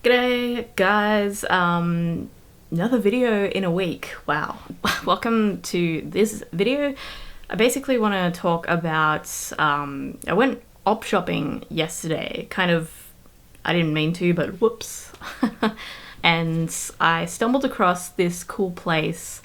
G'day guys, another video in a week. Wow. Welcome to this video. I basically want to talk about, I went op shopping yesterday. I didn't mean to, but whoops. And I stumbled across this cool place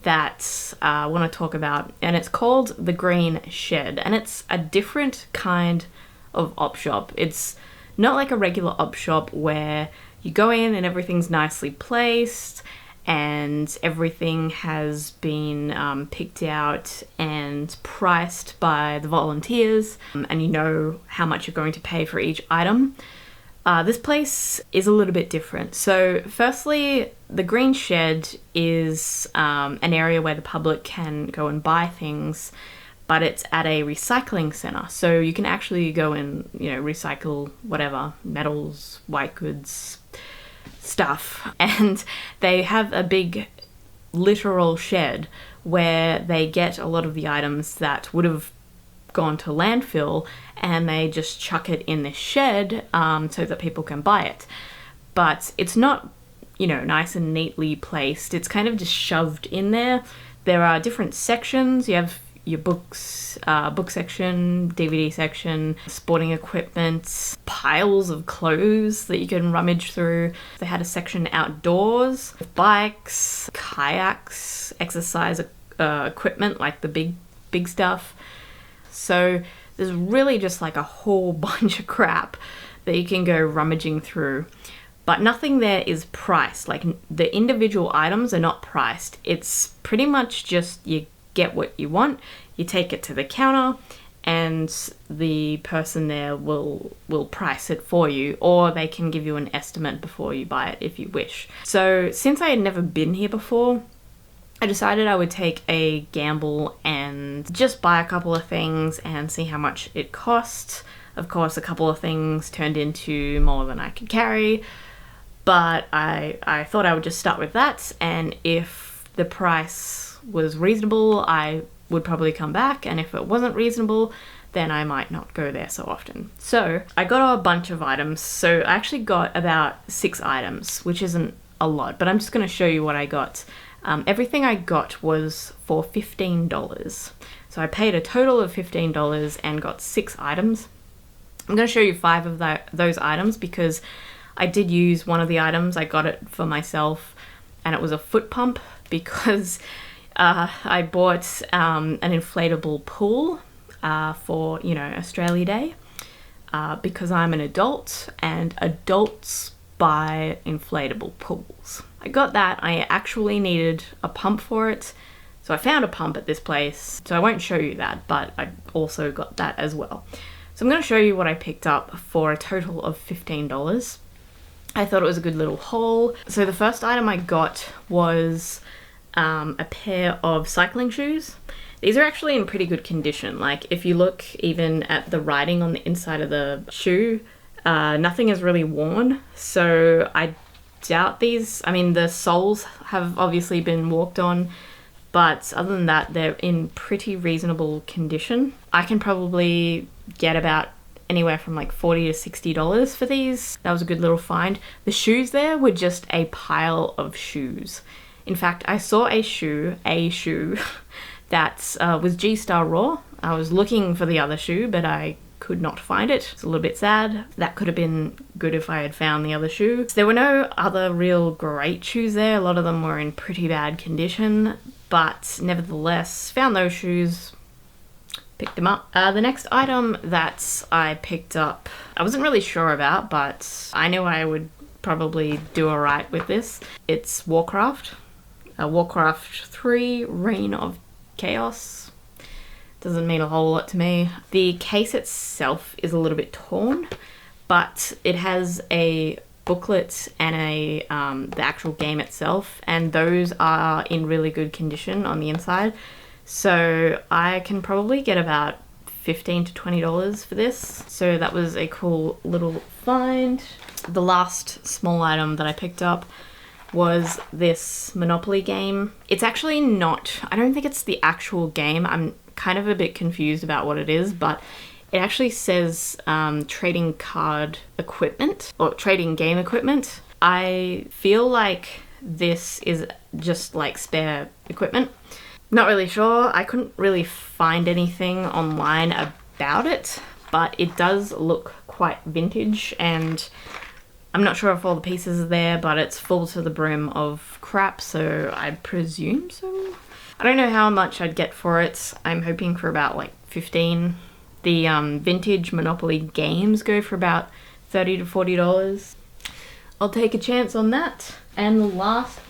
that I want to talk about, and it's called The Green Shed, and it's a different kind of op shop. It's not like a regular op shop where you go in and everything's nicely placed and everything has been picked out and priced by the volunteers, and you know how much you're going to pay for each item. This place is a little bit different. So firstly, the Green Shed is an area where the public can go and buy things, but it's at a recycling center. So you can actually go and, recycle whatever, metals, white goods, stuff. And they have a big literal shed where they get a lot of the items that would have gone to landfill, and they just chuck it in this shed so that people can buy it. But it's not, nice and neatly placed. It's kind of just shoved in there. There are different sections. You have your books, book section, DVD section, sporting equipment, piles of clothes that you can rummage through. They had a section outdoors, bikes, kayaks, exercise equipment, like the big stuff. So there's really just like a whole bunch of crap that you can go rummaging through. But nothing there is priced. Like, the individual items are not priced. It's pretty much just you get what you want, you take it to the counter, and the person there will price it for you, or they can give you an estimate before you buy it if you wish. So since I had never been here before, I decided I would take a gamble and just buy a couple of things and see how much it costs. Of course, a couple of things turned into more than I could carry, but I thought I would just start with that, and if the price was reasonable, I would probably come back, and if it wasn't reasonable, then I might not go there so often. So I got a bunch of items. So I actually got about 6 items, which isn't a lot, but I'm just going to show you what I got. Everything I got was for $15. So I paid a total of $15 and got 6 items. I'm going to show you 5 of those items because I did use one of the items. I got it for myself, and it was a foot pump because I bought an inflatable pool for, Australia Day because I'm an adult and adults buy inflatable pools. I got that. I actually needed a pump for it, so I found a pump at this place. So I won't show you that, but I also got that as well. So I'm going to show you what I picked up for a total of $15. I thought it was a good little haul. So the first item I got was a pair of cycling shoes. These are actually in pretty good condition. Like, if you look even at the writing on the inside of the shoe, nothing is really worn. So I doubt these. I mean, the soles have obviously been walked on, but other than that, they're in pretty reasonable condition. I can probably get about anywhere from like $40 to $60 for these. That was a good little find. The shoes there were just a pile of shoes. In fact, I saw a shoe that was G-Star Raw. I was looking for the other shoe, but I could not find it. It's a little bit sad. That could have been good if I had found the other shoe. There were no other real great shoes there. A lot of them were in pretty bad condition, but nevertheless, found those shoes, picked them up. The next item that I picked up, I wasn't really sure about, but I knew I would probably do alright with this. It's Warcraft. Warcraft 3 Reign of Chaos. Doesn't mean a whole lot to me. The case itself is a little bit torn, but it has a booklet and the actual game itself, and those are in really good condition on the inside. So I can probably get about $15 to $20 for this. So that was a cool little find. The last small item that I picked up was this Monopoly game. It's actually not, I don't think it's the actual game. I'm kind of a bit confused about what it is, but It actually says trading card equipment or trading game equipment. I feel like this is just like spare equipment. Not really sure. I couldn't really find anything online about it, but it does look quite vintage, and I'm not sure if all the pieces are there, but it's full to the brim of crap, so I presume so. I don't know how much I'd get for it. I'm hoping for about like 15. The vintage Monopoly games go for about $30 to $40. I'll take a chance on that. And the last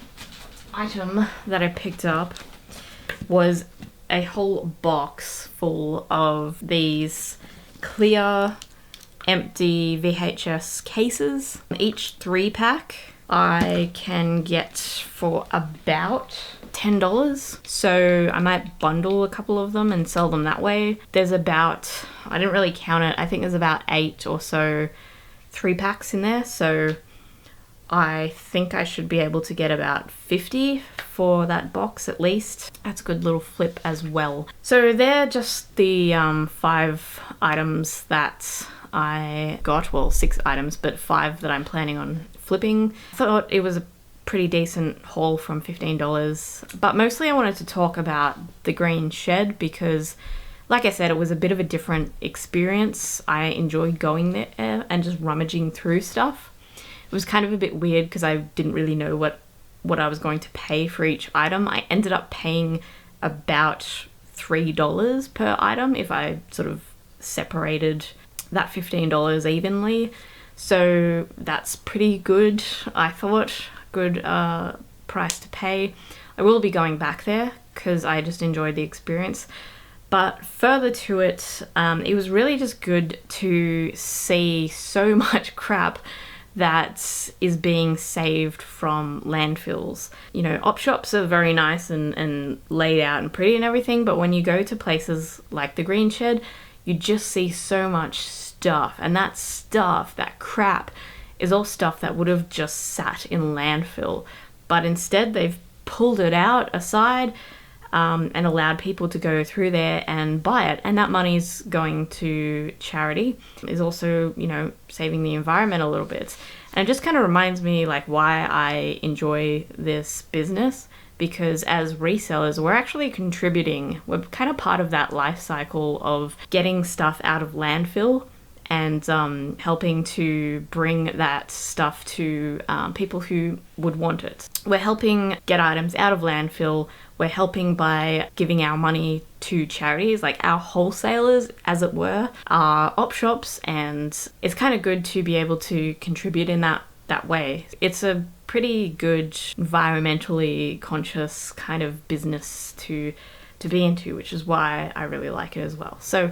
item that I picked up was a whole box full of these clear, empty VHS cases. Each 3-pack I can get for about $10. So I might bundle a couple of them and sell them that way. There's about, I didn't really count it, I think there's about 8 or so 3-packs in there. So I think I should be able to get about 50 for that box at least. That's a good little flip as well. So they're just the 5 items that I got. Well, 6 items, but 5 that I'm planning on flipping. I thought it was a pretty decent haul from $15. But mostly I wanted to talk about the green shed because, like I said, it was a bit of a different experience. I enjoyed going there and just rummaging through stuff. It was kind of a bit weird because I didn't really know what I was going to pay for each item. I ended up paying about $3 per item if I sort of separated that $15 evenly. So that's pretty good, I thought. Good price to pay. I will be going back there because I just enjoyed the experience. But further to it, it was really just good to see so much crap that is being saved from landfills. You know, op shops are very nice and laid out and pretty and everything, but when you go to places like the Green Shed, you just see so much stuff, and that stuff, that crap, is all stuff that would have just sat in landfill, but instead they've pulled it out aside and allowed people to go through there and buy it, and that money's going to charity. Is also, you know, saving the environment a little bit. And it just kind of reminds me like why I enjoy this business, because as resellers we're actually contributing. We're kind of part of that life cycle of getting stuff out of landfill and helping to bring that stuff to people who would want it. We're helping get items out of landfill. We're helping by giving our money to charities, like our wholesalers, as it were, are op shops, and it's kind of good to be able to contribute in that way. It's a pretty good environmentally conscious kind of business to be into, which is why I really like it as well. So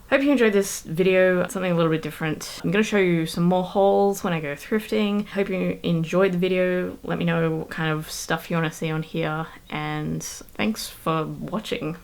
hope you enjoyed this video, something a little bit different. I'm going to show you some more hauls when I go thrifting. Hope you enjoyed the video. Let me know what kind of stuff you want to see on here, and thanks for watching.